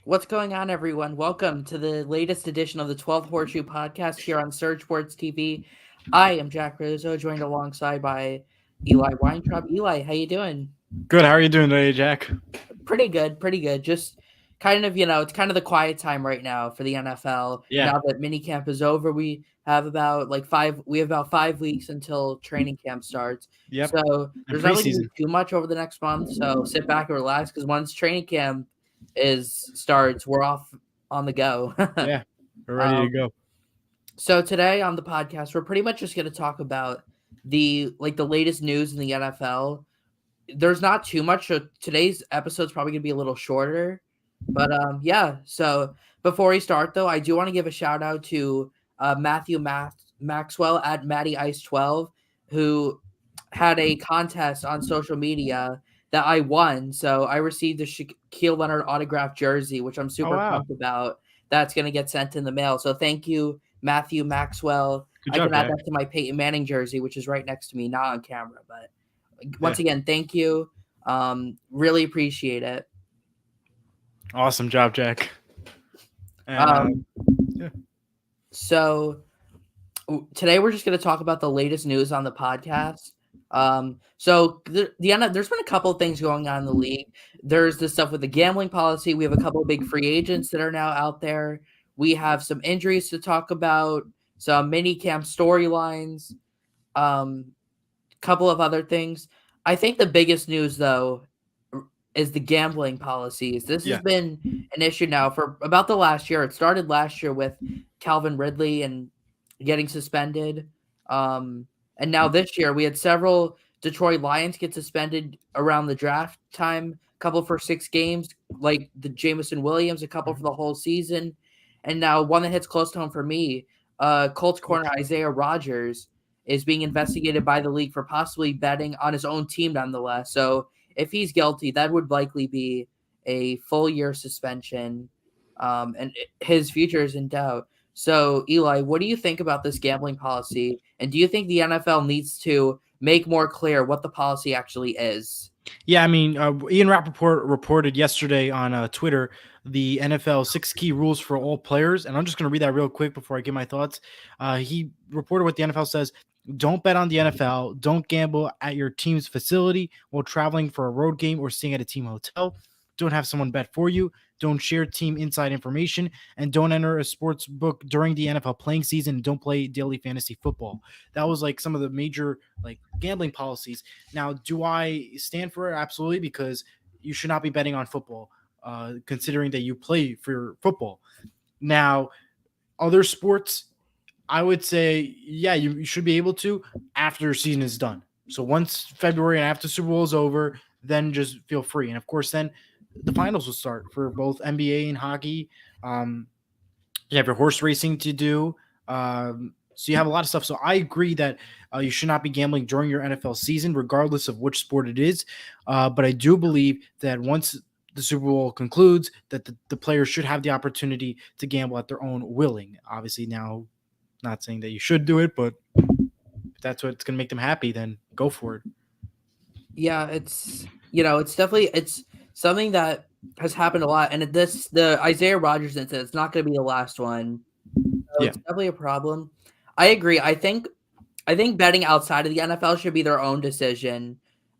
What's going on, everyone? Welcome to the latest edition of the 12th Horseshoe Podcast here on Surge Sports TV. I am Jack Rizzo, joined alongside by Eli Weintraub. Eli, how you doing? Good. How are you doing today, Jack? Pretty good, pretty good. Just kind of, it's kind of the quiet time right now for the NFL. Yeah, Now that minicamp is over, we have about 5 weeks until training camp starts. yep. So And there's not really gonna preseason. be too much over the next month. So sit back and relax because once training camp is starts, we're off on the go. Yeah, we're ready to um, go. so today on the podcast, we're pretty much just going to talk about the latest news in the NFL. There's not too much. So today's episode's probably going to be a little shorter, but yeah. So before we start, though, I do want to give a shout out to Maxwell at Matty Ice 12, who had a contest on social media that I won. So I received a Shaquille Leonard autographed jersey, which I'm Oh super wow, pumped about. That's going to get sent in the mail. So thank you, Matthew Maxwell. good I job, can add Jack. that to my Peyton Manning jersey, which is right next to me, not on camera. But Yeah, once again, thank you. Really appreciate it. awesome job, Jack. And Um, yeah, so today we're just going to talk about the latest news on the podcast. There's been a couple of things going on in the league. There's the stuff with the gambling policy. We have a couple of big free agents that are now out there. We have some injuries to talk about, some mini camp storylines, couple of other things. I think the biggest news though is the gambling policies. This has yeah, been an issue now for about the last year. It started last year with Calvin Ridley and getting suspended. And now this year we had several Detroit Lions get suspended around the draft time, a couple for 6 games, like the Jamison Williams, a couple for the whole season. And now one that hits close to home for me, Colts corner Isaiah Rodgers is being investigated by the league for possibly betting on his own team nonetheless. So if he's guilty, that would likely be a full year suspension, and his future is in doubt. So, Eli, what do you think about this gambling policy? And do you think the NFL needs to make more clear what the policy actually is? yeah. I mean, Ian Rappaport reported yesterday on Twitter the NFL 6 key rules for all players, and I'm just going to read that real quick before I give my thoughts. He reported what the NFL says. Don't bet on the NFL. Don't gamble at your team's facility while traveling for a road game or staying at a team hotel. Don't have someone bet for you. Don't share team inside information, and don't enter a sports book during the NFL playing season. And don't play daily fantasy football. That was like some of the major like gambling policies. Now, do I stand for it? Absolutely, because you should not be betting on football, considering that you play for football. Now, other sports, I would say, yeah, you should be able to after your season is done. So once February and after Super Bowl is over, then just feel free. And of course, then the finals will start for both NBA and hockey. You have your horse racing to do. So you have a lot of stuff. So I agree that you should not be gambling during your NFL season, regardless of which sport it is. But I do believe that once the Super Bowl concludes, that the players should have the opportunity to gamble at their own willing. Obviously, now, not saying that you should do it, but if that's what's going to make them happy, then go for it. Yeah, it's definitely it's something that has happened a lot, and the Isaiah Rodgers incident, it's not going to be the last one. So Yeah, it's definitely a problem. I agree. I think betting outside of the NFL should be their own decision.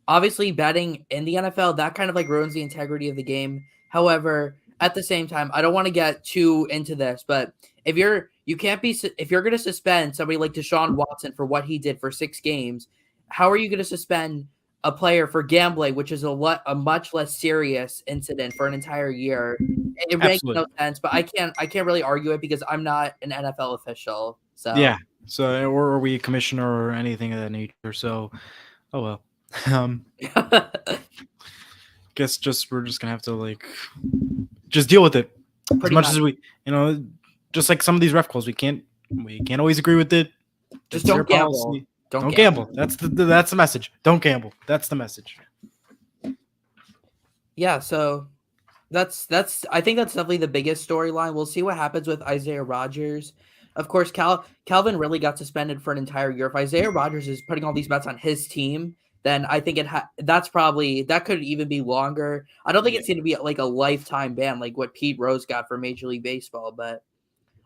Obviously, betting in the NFL, that kind of like ruins the integrity of the game. However, at the same time, I don't want to get too into this, but if you're going to suspend somebody like Deshaun Watson for what he did for 6 games, how are you going to suspend a player for gambling, which is a much less serious incident for an entire year? It makes absolutely. no sense, but I can't really argue it because I'm not an NFL official. So Yeah. So, or are we a commissioner or anything of that nature? So, oh well. Um, guess just we're just gonna have to like just deal with it as pretty much much, as we, just like some of these ref calls, we can't always agree with it. just It's their don't gamble. policy. Don't Don't gamble. gamble. That's the message. Don't gamble. That's the message. Yeah, so that's I think that's definitely the biggest storyline. We'll see what happens with Isaiah Rodgers. Of course, Calvin really got suspended for an entire year. If Isaiah Rodgers is putting all these bets on his team, then I think that could even be longer. I don't think Yeah. it's going to be like a lifetime ban like what Pete Rose got for Major League Baseball, but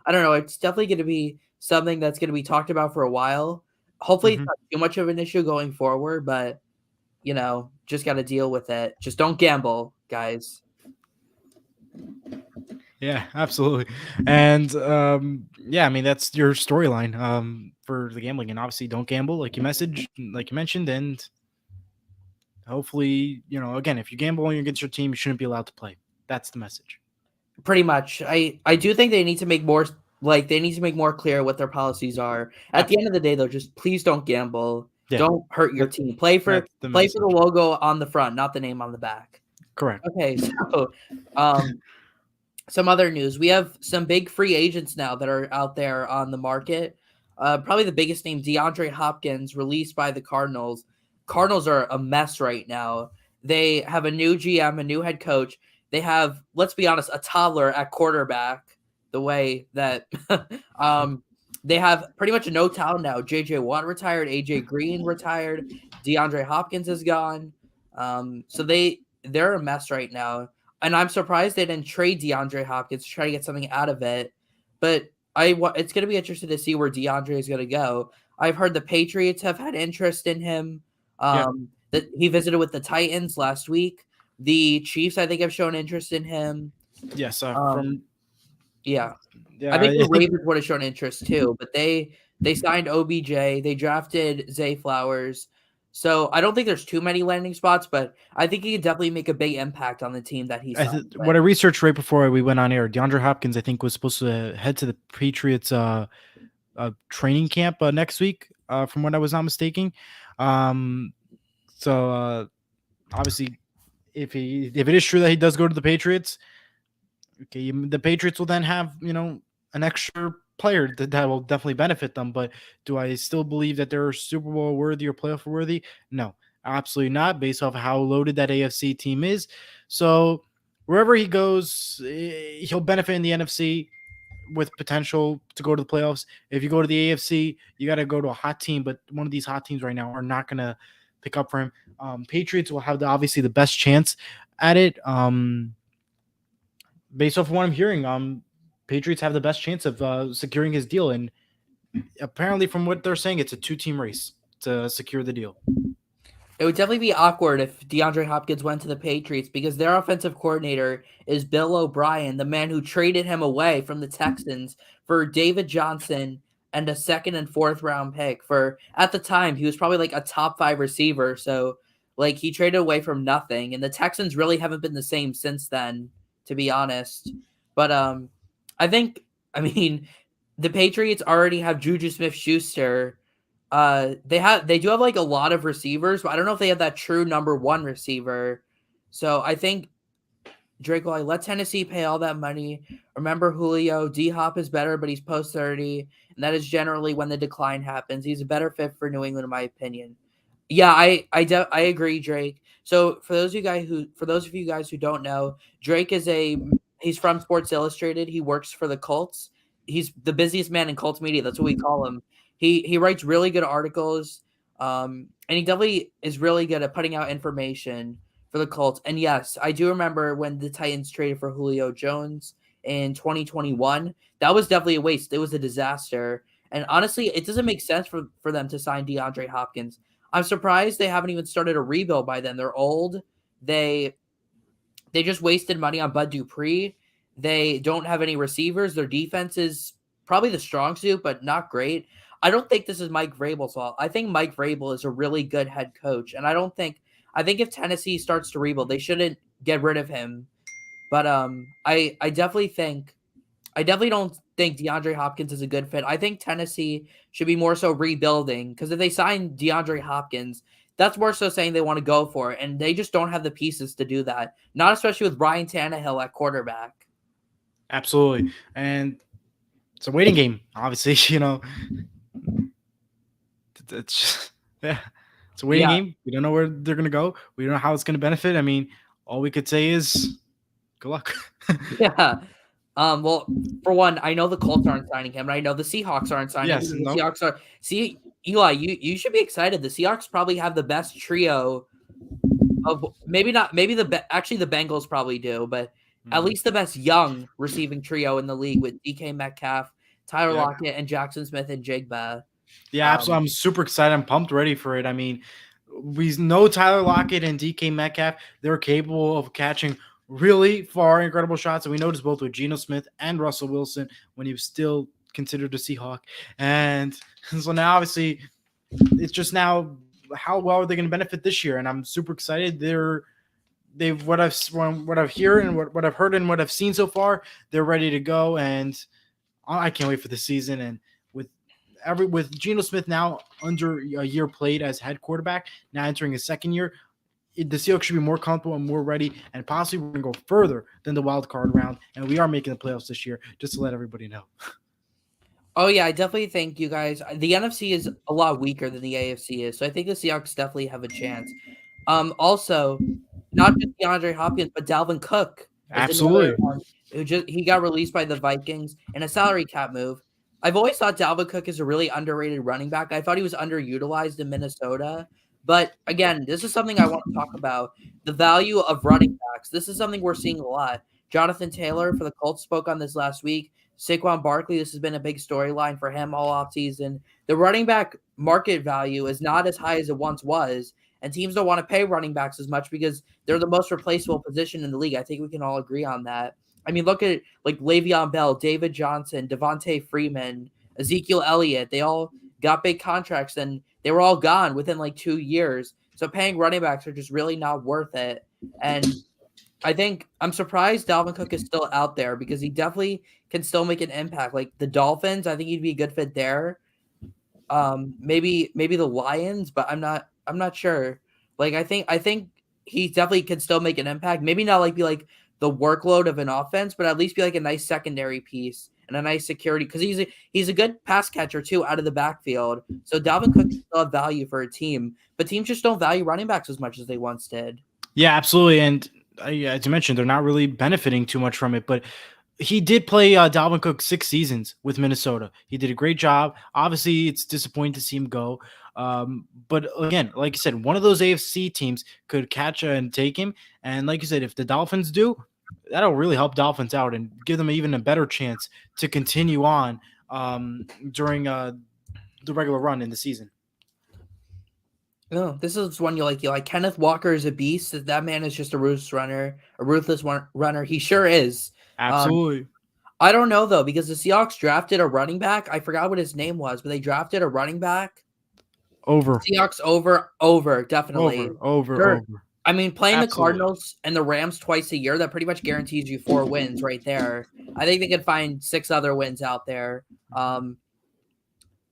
I don't know. It's definitely going to be something that's going to be talked about for a while. Hopefully, it's Hmm. not too much of an issue going forward, but just got to deal with it. Just don't gamble, guys. Yeah, absolutely. And yeah, I mean that's your storyline for the gambling, and obviously don't gamble, like you mentioned, and hopefully, again, if you gamble against your team, you shouldn't be allowed to play. That's the message. Pretty much. I do think they need to make more they need to make more clear what their policies are. At the end of the day, though, just please don't gamble. Yeah, Don't hurt your that, team. Play for that's the the message. logo on the front, not the name on the back. Correct. Okay, so um some other news. We have some big free agents now that are out there on the market. Probably the biggest name, DeAndre Hopkins, released by the Cardinals. Cardinals are a mess right now. They have a new GM, a new head coach. They have, let's be honest, a toddler at quarterback. The way that they have pretty much no talent now. JJ Watt retired, AJ Green retired, DeAndre Hopkins is gone. So they're a mess right now. And I'm surprised they didn't trade DeAndre Hopkins to try to get something out of it. But it's going to be interesting to see where DeAndre is going to go. I've heard the Patriots have had interest in him. Yeah. That he visited with the Titans last week. The Chiefs, I think, have shown interest in him. Yes. Um, From yeah, Yeah, I think I the think Ravens would have shown interest too, but they signed OBJ. They drafted Zay Flowers. So I don't think there's too many landing spots, but I think he could definitely make a big impact on the team that he signed with. what I researched right before we went on air, DeAndre Hopkins, I think, was supposed to head to the Patriots training camp next week, from what I was not mistaken. Um, so obviously, if it is true that he does go to the Patriots, okay, the Patriots will then have an extra player that will definitely benefit them. But do I still believe that they're Super Bowl worthy or playoff worthy? No, absolutely not. Based off how loaded that AFC team is, so wherever he goes, he'll benefit in the NFC with potential to go to the playoffs. If you go to the AFC, you got to go to a hot team, but one of these hot teams right now are not going to pick up for him. Patriots will have obviously the best chance at it. Based off of what I'm hearing, Patriots have the best chance of securing his deal, and apparently, from what they're saying, it's a two-team race to secure the deal. It would definitely be awkward if DeAndre Hopkins went to the Patriots because their offensive coordinator is Bill O'Brien, the man who traded him away from the Texans for David Johnson and a second and fourth round pick. For at the time, he was probably like a top 5 receiver. So like he traded away from nothing, and the Texans really haven't been the same since then, to be honest. But I think I mean the Patriots already have Juju Smith-Schuster. They do have like a lot of receivers, but I don't know if they have that true number 1 receiver. So I think Drake will let Tennessee pay all that money. Remember Julio, D-Hop is better, but he's post 30, and that is generally when the decline happens. He's a better fit for New England in my opinion. Yeah, I agree, Drake. So for those of you guys who don't know, Drake he's from Sports Illustrated. He works for the Colts. He's the busiest man in Colts media. That's what we call him. He writes really good articles, and he definitely is really good at putting out information for the Colts. And yes, I do remember when the Titans traded for Julio Jones in 2021. That was definitely a waste. It was a disaster. And honestly, it doesn't make sense for them to sign DeAndre Hopkins. I'm surprised they haven't even started a rebuild by then. They're old. They just wasted money on Bud Dupree. They don't have any receivers. Their defense is probably the strong suit, but not great. I don't think this is Mike Vrabel's fault. I think Mike Vrabel is a really good head coach, and I think if Tennessee starts to rebuild, they shouldn't get rid of him. But I definitely don't think DeAndre Hopkins is a good fit. I think Tennessee should be more so rebuilding because if they sign DeAndre Hopkins, that's more so saying they want to go for it, and they just don't have the pieces to do that. Not especially with Ryan Tannehill at quarterback. Absolutely, and it's a waiting game. Obviously, it's just, yeah, it's a waiting Yeah, game. We don't know where they're gonna go. We don't know how it's gonna benefit. I mean, all we could say is good luck. yeah. Well, for one, I know the Colts aren't signing him, and I know the Seahawks aren't signing him. Yes, The no, Seahawks are see Eli, you should be excited. The Seahawks probably have the best trio of actually the Bengals probably do, but at least the best young receiving trio in the league with DK Metcalf, Tyler Lockett, and Jackson Smith and Jigba. Yeah, absolutely. I'm super excited. I'm pumped, ready for it. I mean, we know Tyler Lockett and DK Metcalf. They're capable of catching really far, incredible shots. And we noticed both with Geno Smith and Russell Wilson when he was still considered a Seahawk. And so now, obviously, it's just now how well are they going to benefit this year? And I'm super excited. They've what I've heard and what I've heard and what I've seen so far. They're ready to go, and I can't wait for the season. And with Geno Smith now under a year played as head quarterback, now entering his second year, the Seahawks should be more comfortable and more ready, and possibly we're going to go further than the wild card round. And we are making the playoffs this year, just to let everybody know. Oh, yeah, I definitely think you guys – the NFC is a lot weaker than the AFC is, so I think the Seahawks definitely have a chance. Also, not just DeAndre Hopkins, but Dalvin Cook. Absolutely. He got released by the Vikings in a salary cap move. I've always thought Dalvin Cook is a really underrated running back. I thought he was underutilized in Minnesota. But, again, this is something I want to talk about, the value of running backs. This is something we're seeing a lot. Jonathan Taylor for the Colts spoke on this last week. Saquon Barkley, this has been a big storyline for him all offseason. The running back market value is not as high as it once was, and teams don't want to pay running backs as much because they're the most replaceable position in the league. I think we can all agree on that. I mean, look at like Le'Veon Bell, David Johnson, Devontae Freeman, Ezekiel Elliott. They all got big contracts, and they were all gone within like 2 years. So paying running backs are just really not worth it. And I think I'm surprised Dalvin Cook is still out there because he definitely can still make an impact. Like the Dolphins, I think he'd be a good fit there. Maybe the Lions, but I'm not sure. Like I think he definitely can still make an impact. Maybe not like be like the workload of an offense, but at least be like a nice secondary piece and a nice security because he's a good pass catcher too out of the backfield. So Dalvin Cook still have value for a team, but teams just don't value running backs as much as they once did. Yeah, absolutely. And as you mentioned, they're not really benefiting too much from it, but he did play Dalvin Cook 6 seasons with Minnesota. He did a great job. Obviously, it's disappointing to see him go. But again, like you said, one of those AFC teams could catch and take him. And like you said, if the Dolphins do, that'll really help Dolphins out and give them even a better chance to continue on during the regular run in the season. No, this is one you like. Kenneth Walker is a beast. That man is just a ruthless runner. He sure is. Absolutely. I don't know though because the Seahawks drafted a running back. I forgot what his name was, but they drafted a running back. Over. Seahawks over, definitely. Over. I mean, playing the Cardinals and the Rams twice a year, that pretty much guarantees you 4 wins right there. I think they could find 6 other wins out there.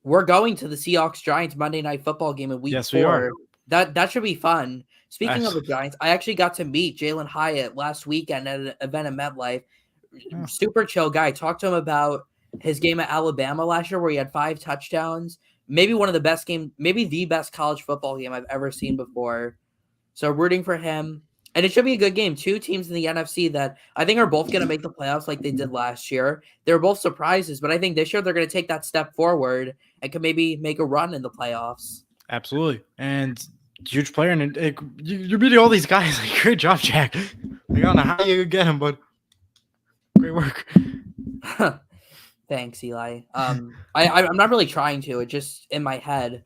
We're going to the Seahawks-Giants Monday Night Football game in week 4. Yes, we are. That should be fun. Speaking of the Giants, I actually got to meet Jalen Hyatt last weekend at an event at MetLife. Super chill guy. Talked to him about his game at Alabama last year where he had 5 touchdowns. Maybe one of the best maybe the best college football game I've ever seen before. So rooting for him. And it should be a good game. 2 teams in the NFC that I think are both going to make the playoffs like they did last year. They're both surprises, but I think this year they're going to take that step forward and can maybe make a run in the playoffs. Absolutely. And huge player. And you're beating all these guys. Like, great job, Jack. I don't know how you get him, but great work. Thanks, Eli. I'm not really trying to. It's just in my head.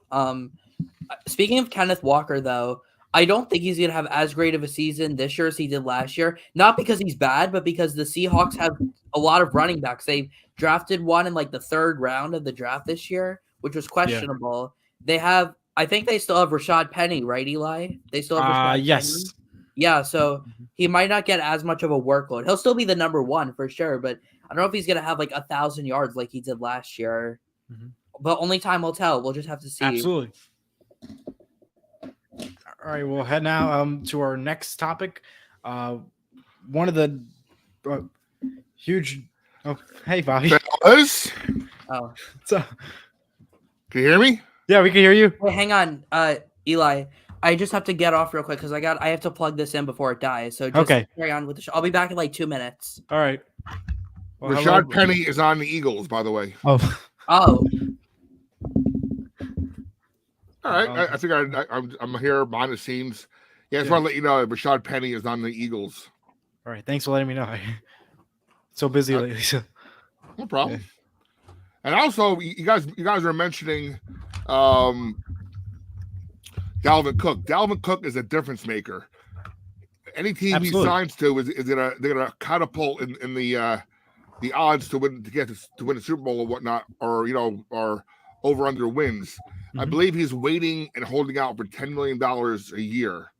Speaking of Kenneth Walker, though, I don't think he's going to have as great of a season this year as he did last year. Not because he's bad, but because the Seahawks have a lot of running backs. They drafted one in like the 3rd round of the draft this year, which was questionable. Yeah. I think they still have Rashad Penny, right, Eli? They still have Rashad yes. Penny? Yeah, so he might not get as much of a workload. He'll still be the number 1 for sure, but I don't know if he's going to have like 1,000 yards like he did last year. Mm-hmm. But only time will tell. We'll just have to see. Absolutely. All right, we'll head now to our next topic. One of the huge. Oh, hey, Bobby. Fellas? Oh, can you hear me? Yeah, we can hear you. Hey, hang on, Eli. I just have to get off real quick because I have to plug this in before it dies. So just carry on with the show. I'll be back in like 2 minutes. All right. Well, Rashad Penny is on the Eagles, by the way. Oh. All right. I think I'm here behind the scenes. Yeah, I just want to let you know that Rashad Penny is on the Eagles. All right. Thanks for letting me know. So busy lately. So. No problem. Yeah. And also, you guys were mentioning Dalvin Cook. Dalvin Cook is a difference maker. Any team he signs to is gonna catapult in the odds to win the Super Bowl or whatnot, or or over under wins. Mm-hmm. I believe he's waiting and holding out for $10 million a year.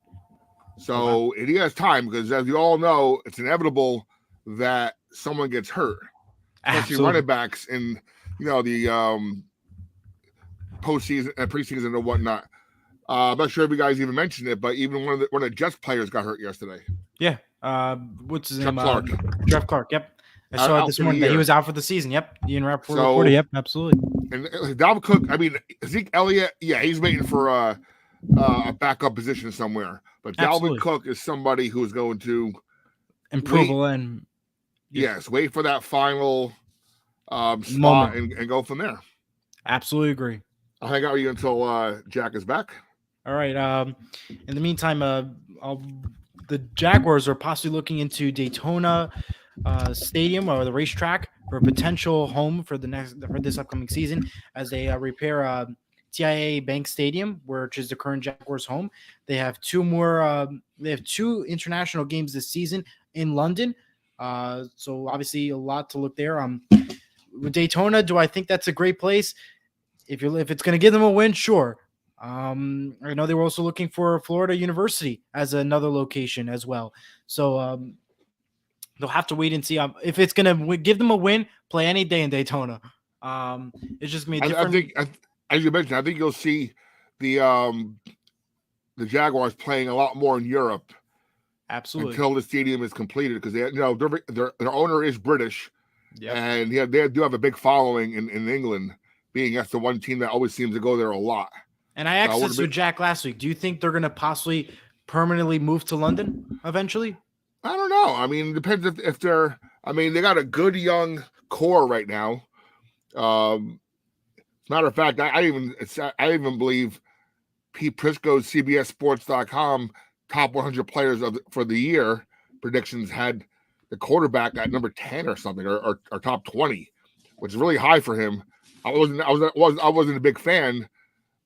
So he has time, because as you all know, it's inevitable that someone gets hurt, especially running backs in the postseason and preseason and whatnot. I'm not sure if you guys even mentioned it, but even one of the Jets players got hurt yesterday. Yeah. What's his name? Jeff Clark. Yep. I saw it this morning that he was out for the season. Yep. Ian Rappaport reported. Yep. Absolutely. And Dalvin Cook, I mean, Zeke Elliott, yeah, he's waiting for a backup position somewhere. But Dalvin Cook is somebody who's going to improve and wait for that final spot and go from there. Absolutely agree. I'll hang out with you until Jack is back. All right. In the meantime, the Jaguars are possibly looking into Daytona Stadium, or the racetrack, for a potential home for this upcoming season, as they repair TIAA Bank Stadium, which is the current Jaguars' home. They have two international games this season in London. So obviously a lot to look there. With Daytona, do I think that's a great place? If it's going to give them a win, sure. I know they were also looking for Florida University as another location as well. So they'll have to wait and see if it's going to give them a win. Play any day in Daytona. It's just going to be different. I think, as you mentioned, I think you'll see the Jaguars playing a lot more in Europe. Absolutely. Until the stadium is completed, because their owner is British, and they do have a big following in England, being that's the one team that always seems to go there a lot. And I asked this with Jack last week. Do you think they're going to possibly permanently move to London eventually? I don't know. I mean, it depends if they're. I mean, they got a good young core right now. Matter of fact, I even believe Pete Prisco's CBSSports.com top 100 players for the year predictions had the quarterback at number 10 or something, or top 20, which is really high for him. I wasn't a big fan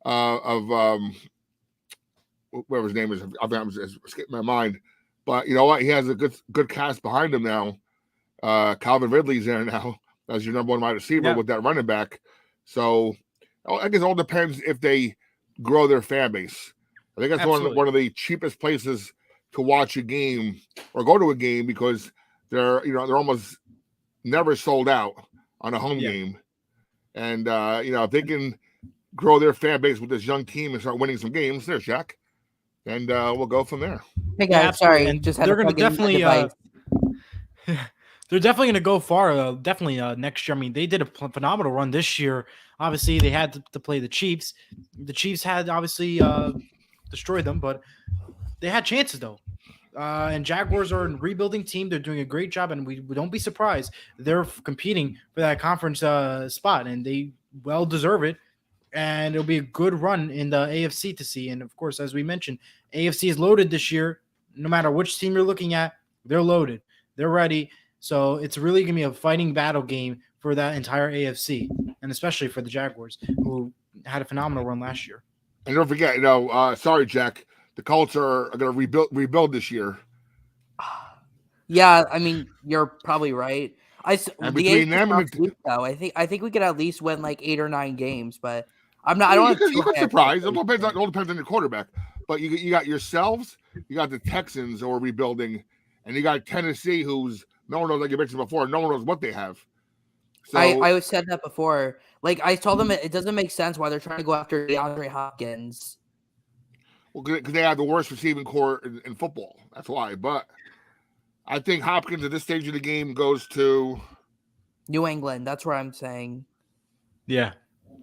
of whatever his name is. I'm skipping my mind, but you know what? He has a good cast behind him now. Calvin Ridley's there now as your number one wide receiver with that running back. So I guess it all depends if they grow their fan base. I think that's one of the cheapest places to watch a game or go to a game, because they're almost never sold out on a home game. And if they can grow their fan base with this young team and start winning some games, there's Jack. And we'll go from there. Hey guys, sorry, and they're going to definitely they're definitely going to go far. Definitely next year. I mean, they did a phenomenal run this year. Obviously, they had to play the Chiefs. The Chiefs had obviously destroyed them, but they had chances though. And Jaguars are a rebuilding team. They're doing a great job, and we don't be surprised. They're competing for that conference spot, and they well deserve it. And it'll be a good run in the AFC to see. And of course, as we mentioned, AFC is loaded this year. No matter which team you're looking at, they're loaded. They're ready. So it's really going to be a fighting battle game for that entire AFC, and especially for the Jaguars, who had a phenomenal run last year. And don't forget, sorry, Jack, the Colts are going to rebuild this year. Yeah, I mean, you're probably right. Between them and though, I think we could at least win like 8 or 9 games, but I'm not. I don't. You could surprise. It all depends on your quarterback. But you got yourselves, you got the Texans who are rebuilding, and you got Tennessee, who's no one knows, like you mentioned before, no one knows what they have. So I said that before. Like I told them, it doesn't make sense why they're trying to go after DeAndre Hopkins. Well, because they have the worst receiving core in football. That's why. But I think Hopkins at this stage of the game goes to New England. That's where I'm saying. Yeah.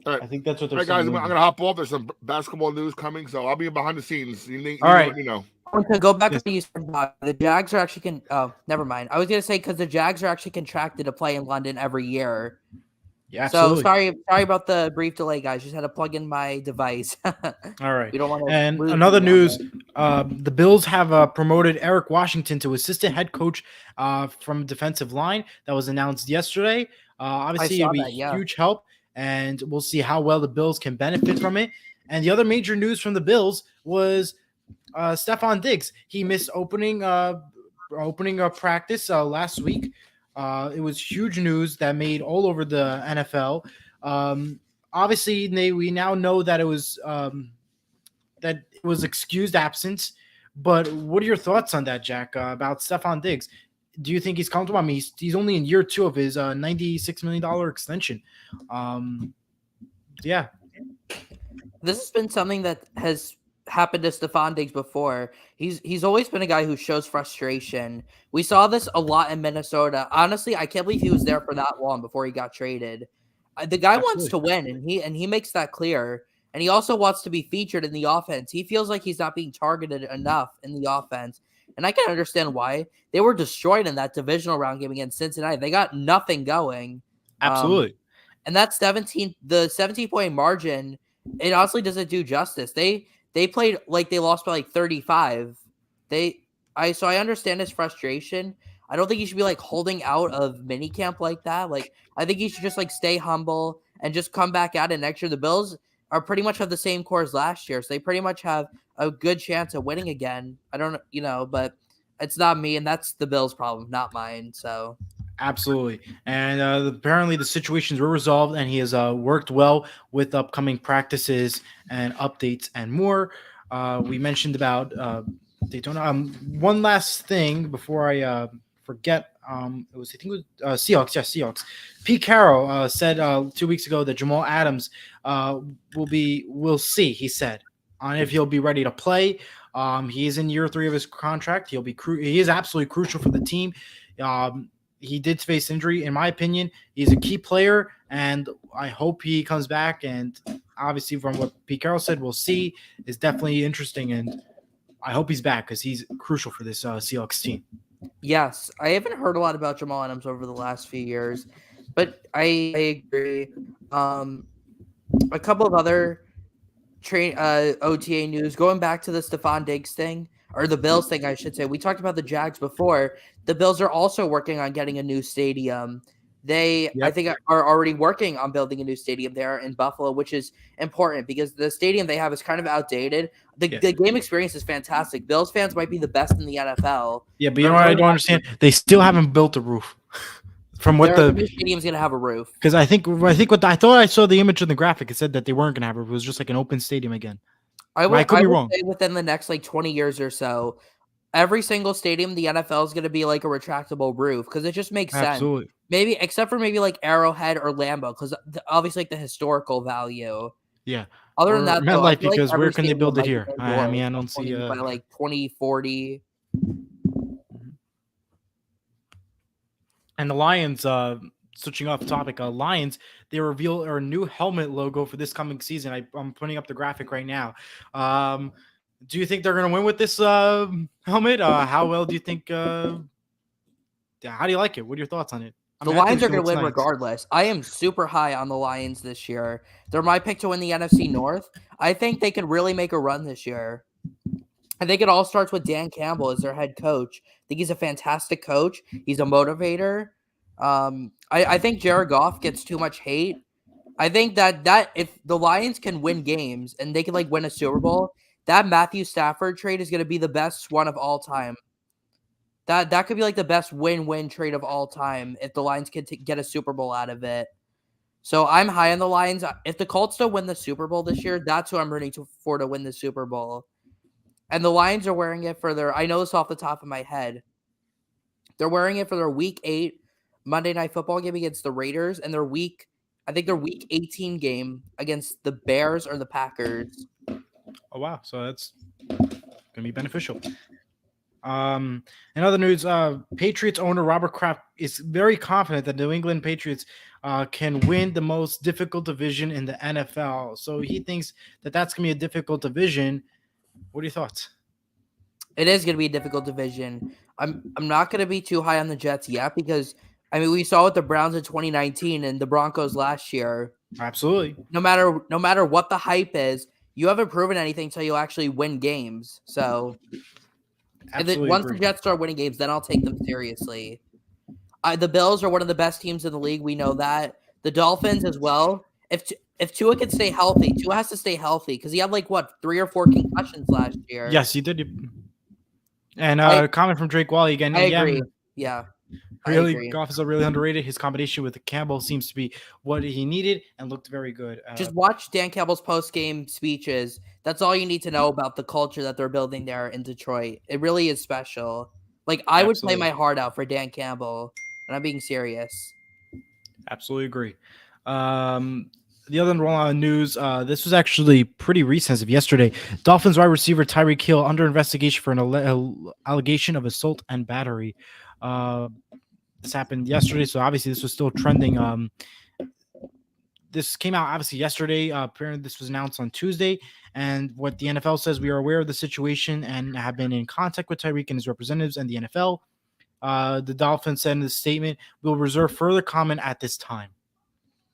All right. I think that's what they're saying. All right, guys, I'm going to hop off. There's some basketball news coming, so I'll be behind the scenes. All right. To go back to the Eastern Bloc, the Jags are actually never mind. I was going to say because the Jags are actually contracted to play in London every year. Yeah, absolutely. So sorry about the brief delay, guys. Just had to plug in my device. All right. We don't want to And lose another you on news, that. the Bills have promoted Eric Washington to assistant head coach from defensive line. That was announced yesterday. Obviously, it'll saw be that, yeah. huge help, and we'll see how well the Bills can benefit from it. And the other major news from the Bills was Stephon Diggs. He missed opening practice last week. It was huge news that made all over the NFL. Obviously, we now know that it was excused absence. But what are your thoughts on that, Jack? About Stephon Diggs? Do you think he's comfortable? I mean, he's only in year 2 of his $96 million extension. Yeah. This has been something that has happened to Stephon Diggs before. He's always been a guy who shows frustration. We saw this a lot in Minnesota. Honestly, I can't believe he was there for that long before he got traded. The guy wants to win, and he makes that clear. And he also wants to be featured in the offense. He feels like he's not being targeted enough in the offense. And I can understand why. They were destroyed in that divisional round game against Cincinnati. They got nothing going. Absolutely. And that 17-point margin, it honestly doesn't do justice. They played like they lost by like 35. So I understand his frustration. I don't think he should be like holding out of minicamp like that. Like, I think he should just like stay humble and just come back at it next year. The Bills are pretty much have the same core as last year, so they pretty much have a good chance of winning again. I don't, but it's not me, and that's the Bills' problem, not mine. So. Absolutely. And apparently the situations were resolved, and he has worked well with upcoming practices and updates and more. We mentioned about Daytona. One last thing before I forget. Seahawks. Yes, Seahawks. Pete Carroll said 2 weeks ago that Jamal Adams we'll see, he said, on if he'll be ready to play. He is in year 3 of his contract. He is absolutely crucial for the team. He did face injury. In my opinion, he's a key player, and I hope he comes back. And obviously, from what Pete Carroll said, we'll see. It's definitely interesting, and I hope he's back because he's crucial for this Seahawks team. Yes, I haven't heard a lot about Jamal Adams over the last few years, but I agree. A couple of other OTA news, going back to the Stephon Diggs thing, or the Bills thing, I should say. We talked about the Jags before. The Bills are also working on getting a new stadium. I think, are already working on building a new stadium there in Buffalo, which is important because the stadium they have is kind of outdated. The game experience is fantastic. Bills fans might be the best in the NFL. Yeah, but you know what I don't understand? They still haven't built a roof. From what the new stadium's gonna have a roof. Because I thought I saw the image in the graphic. It said that they weren't gonna have a roof. It was just like an open stadium again. I could be wrong. Say within the next like 20 years or so, every single stadium the NFL is gonna be like a retractable roof because it just makes sense. Absolutely. Maybe except for maybe like Arrowhead or Lambeau because obviously like the historical value. Yeah. Other than that, though, MetLife, because where can they build it here? I don't see by like 2040. And the Lions, switching off topic, Lions, they reveal a new helmet logo for this coming season. I'm putting up the graphic right now. Do you think they're going to win with this helmet? How well do you think? How do you like it? What are your thoughts on it? The Lions are going to win regardless. I am super high on the Lions this year. They're my pick to win the NFC North. I think they can really make a run this year. I think it all starts with Dan Campbell as their head coach. I think he's a fantastic coach. He's a motivator. I think Jared Goff gets too much hate. I think that if the Lions can win games and they can like win a Super Bowl, that Matthew Stafford trade is going to be the best one of all time. That could be like the best win-win trade of all time if the Lions can get a Super Bowl out of it. So I'm high on the Lions. If the Colts don't win the Super Bowl this year, that's who I'm rooting for to win the Super Bowl. And the Lions are wearing it for I know this off the top of my head. They're wearing it for their Week 8 Monday Night Football game against the Raiders and their Week 18 game against the Bears or the Packers. Oh, wow. So that's going to be beneficial. In other news, Patriots owner Robert Kraft is very confident that New England Patriots can win the most difficult division in the NFL. So he thinks that that's going to be a difficult division. What are your thoughts? It is going to be a difficult division. I'm not going to be too high on the Jets yet because I mean, we saw with the Browns in 2019 and the Broncos last year. Absolutely. No matter what the hype is, you haven't proven anything until you actually win games. So, once the Jets start winning games, then I'll take them seriously. The Bills are one of the best teams in the league. We know that. The Dolphins as well. If Tua can stay healthy, Tua has to stay healthy because he had 3 or 4 concussions last year. Yes, he did. And comment from Drake Wally again. I agree. Yeah. Really, Goff is really underrated. His combination with Campbell seems to be what he needed and looked very good. Just watch Dan Campbell's post-game speeches. That's all you need to know about the culture that they're building there in Detroit. It really is special. I would play my heart out for Dan Campbell, and I'm being serious. Absolutely agree. The other news, this was actually pretty recent as of yesterday. Dolphins wide receiver Tyreek Hill under investigation for an allegation of assault and battery. This happened yesterday, so obviously this was still trending. This came out obviously yesterday. Apparently this was announced on Tuesday. And what the NFL says, we are aware of the situation and have been in contact with Tyreek and his representatives and the NFL. The Dolphins said in the statement, we'll reserve further comment at this time.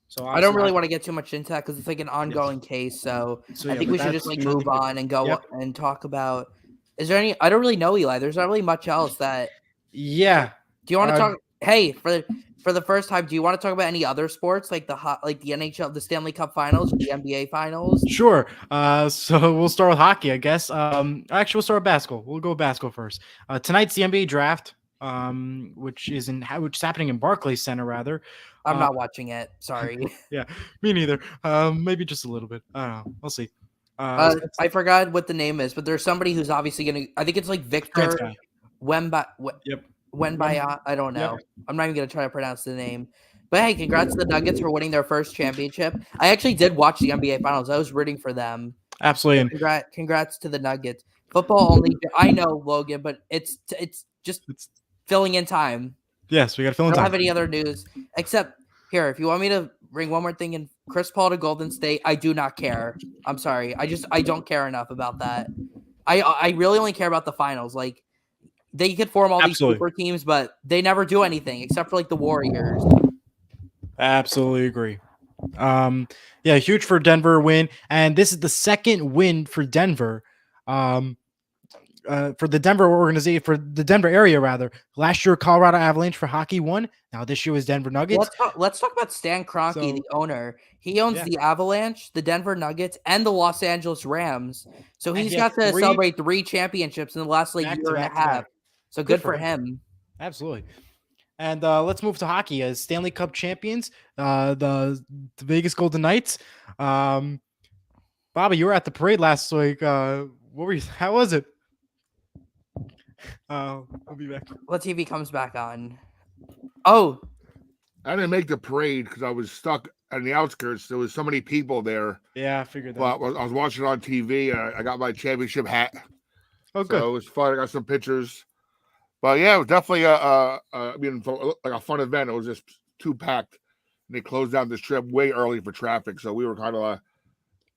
So I don't really want to get too much into that because it's an ongoing case. So I think we should just move on and go and talk about. Is there any? I don't really know, Eli. There's not really much else that. Yeah. Do you want to talk? Hey, for the first time, do you want to talk about any other sports like the NHL, the Stanley Cup Finals, the NBA Finals? Sure. So we'll start with hockey, I guess. Actually, we'll start with basketball. We'll go basketball first. Tonight's the NBA draft, which is happening in Barclays Center rather. I'm not watching it. Sorry. Yeah, me neither. Maybe just a little bit. I don't know. We'll see. I forgot what the name is, but there's somebody who's obviously gonna. I think it's Victor Wemba. Yep. Wembanyama. I don't know. Yep. I'm not even gonna try to pronounce the name. But hey, congrats to the Nuggets for winning their first championship. I actually did watch the NBA Finals. I was rooting for them. Absolutely. Congrats to the Nuggets. Football only. I know, Logan, but it's filling in time. Yes, we got to fill in time. I don't have any other news except here. If you want me to bring one more thing in, Chris Paul to Golden State, I do not care. I'm sorry. I don't care enough about that. I really only care about the finals. They could form all these super teams, but they never do anything except for the Warriors. Absolutely agree. Yeah, huge for Denver win, and this is the second win for Denver. For the Denver organization, for the Denver area rather. Last year, Colorado Avalanche for hockey won. Now this year was Denver Nuggets. Let's talk about Stan Kroenke, the owner. He owns the Avalanche, the Denver Nuggets, and the Los Angeles Rams. So he's got to celebrate 3 championships in the last year and a half. So good for him. Absolutely. And let's move to hockey. As Stanley Cup champions, the Vegas Golden Knights. Bobby, you were at the parade last week. What were you? How was it? We'll be back. What TV comes back on? Oh, I didn't make the parade because I was stuck on the outskirts. There was so many people there. Yeah, I figured that. Well, I was watching it on TV. I got my championship hat. Oh, good. So it was fun. I got some pictures. But yeah, it was definitely a fun event. It was just too packed. And they closed down this trip way early for traffic, so we were kind of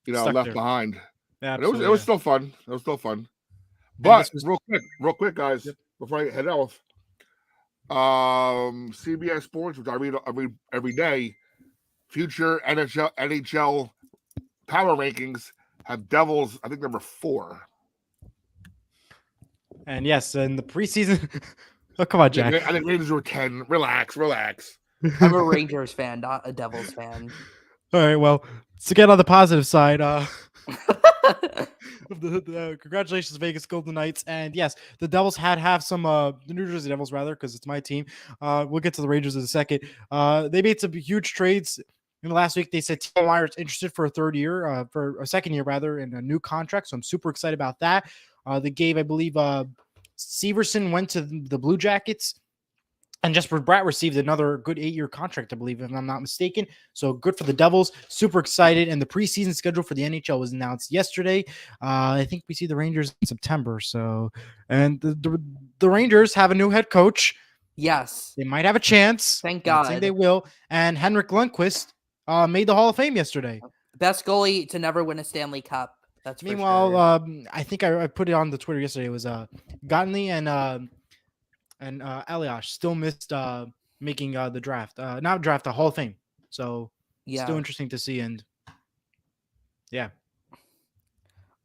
left behind. Absolutely. It was still fun. It was still fun. But real quick, guys, before I head off, CBS Sports, which I read every day, future NHL power rankings have Devils, I think, number 4. And yes, in the preseason, oh come on, Jack. I think Rangers were 10. Relax. I'm a Rangers fan, not a Devils fan. All right, well, to get on the positive side, congratulations, Vegas Golden Knights. And yes, the Devils have some the New Jersey Devils rather, because it's my team. We'll get to the Rangers in a second. They made some huge trades. In the last week, they said Timo Meier's interested for a second year rather, in a new contract. So I'm super excited about that. They gave, I believe, Severson went to the Blue Jackets. And Jesper Bratt received another good 8-year contract, I believe, if I'm not mistaken. So good for the Devils. Super excited. And the preseason schedule for the NHL was announced yesterday. I think we see the Rangers in September. So, and the Rangers have a new head coach. Yes. They might have a chance. Thank God. I think they will. And Henrik Lundqvist made the Hall of Fame yesterday. Best goalie to never win a Stanley Cup. That's Meanwhile, sure. I think I put it on the Twitter yesterday. It was Gottlieb and Elias still missed making the draft. Not draft, the Hall of Fame. So Yeah. still interesting to see. And yeah.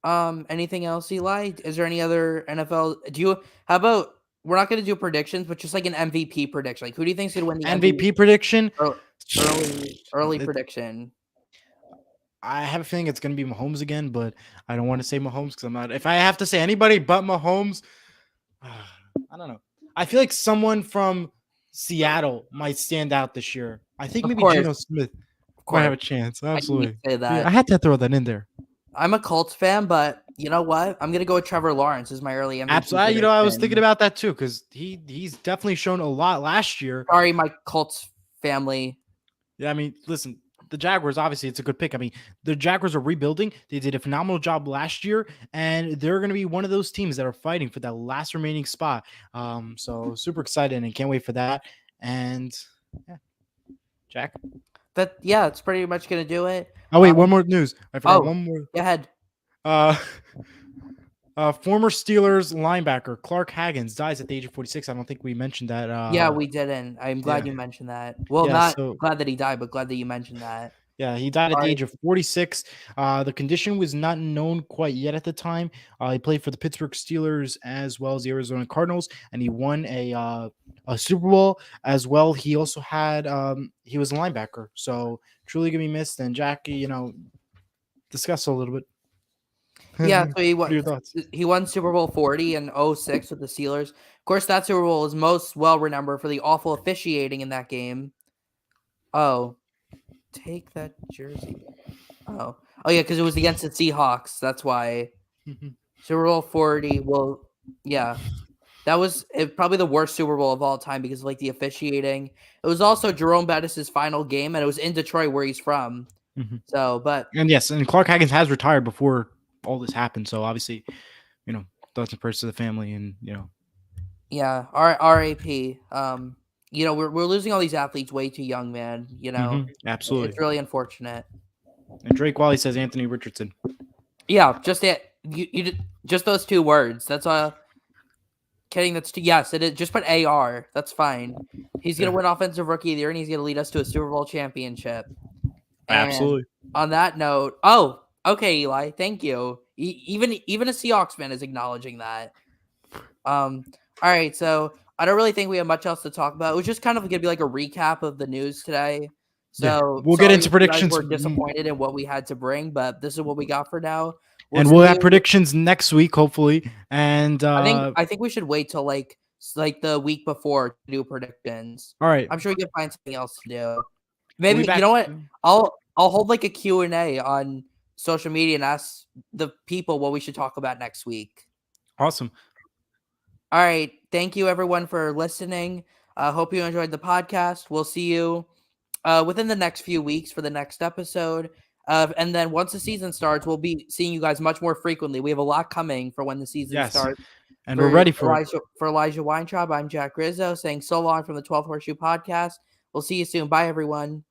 Anything else, Eli? Is there any other NFL? How about we're not going to do predictions, but just like an MVP prediction? Like, who do you think's going to win the MVP prediction? Early prediction. I have a feeling it's going to be Mahomes again, but I don't want to say Mahomes because I'm not. If I have to say anybody but Mahomes, I don't know. I feel like someone from Seattle might stand out this year. I think maybe Geno Smith might have a chance. Absolutely. I say that. Yeah, I had to throw that in there. I'm a Colts fan, but you know what? I'm gonna go with Trevor Lawrence as my early MVP. Absolutely. You know, I was thinking about that too because he's definitely shown a lot last year. Sorry, my Colts family. Yeah, I mean, listen, the Jaguars, obviously, it's a good pick. I mean, the Jaguars are rebuilding. They did a phenomenal job last year, and they're going to be one of those teams that are fighting for that last remaining spot. So super excited and can't wait for that. And yeah, Jack. It's pretty much gonna do it. Oh wait, one more news. I forgot one more. Go ahead. Former Steelers linebacker Clark Haggins dies at the age of 46. I don't think we mentioned that. Yeah, we didn't. I'm glad you mentioned that. Well, glad that he died, but glad that you mentioned that. Yeah, he died at the age of 46. The condition was not known quite yet at the time. He played for the Pittsburgh Steelers as well as the Arizona Cardinals, and he won a Super Bowl as well. He also had he was a linebacker, so truly gonna be missed. And Jackie, discuss a little bit. Yeah, so he won Super Bowl 40 in 06 with the Steelers. Of course, that Super Bowl is most well remembered for the awful officiating in that game. Oh, take that jersey. Oh yeah, because it was against the Seahawks. That's why. Super Bowl 40. Well, yeah, that was probably the worst Super Bowl of all time because of like the officiating. It was also Jerome Bettis' final game, and it was in Detroit where he's from. So, and Clark Haggins has retired before all this happened. So obviously, thoughts and prayers to the family, and yeah, RAP. We're losing all these athletes way too young, man. Absolutely, it's really unfortunate. And Drake Wally says Anthony Richardson. Yeah, just you just those two words. That's kidding. That's yes. It is. Just put AR. That's fine. He's gonna win Offensive Rookie of the Year, and he's gonna lead us to a Super Bowl championship. And absolutely. On that note, okay, Eli, thank you. Even a Seahawks fan is acknowledging that. All right, so I don't really think we have much else to talk about. It was just kind of gonna be like a recap of the news today. So we'll get into predictions. We're disappointed in what we had to bring, but this is what we got for now. We'll have predictions next week, hopefully. And I think we should wait till like the week before to do predictions. All right. I'm sure we can find something else to do. Maybe you know what? I'll hold like a Q&A on social media and ask the people what we should talk about next week. Awesome. All right. Thank you everyone for listening. Hope you enjoyed the podcast. We'll see you within the next few weeks for the next episode. And then once the season starts, we'll be seeing you guys much more frequently. We have a lot coming for when the season starts. And we're ready for Elijah Weintraub, I'm Jack Rizzo saying so long from the 12th Horseshoe Podcast. We'll see you soon. Bye, everyone.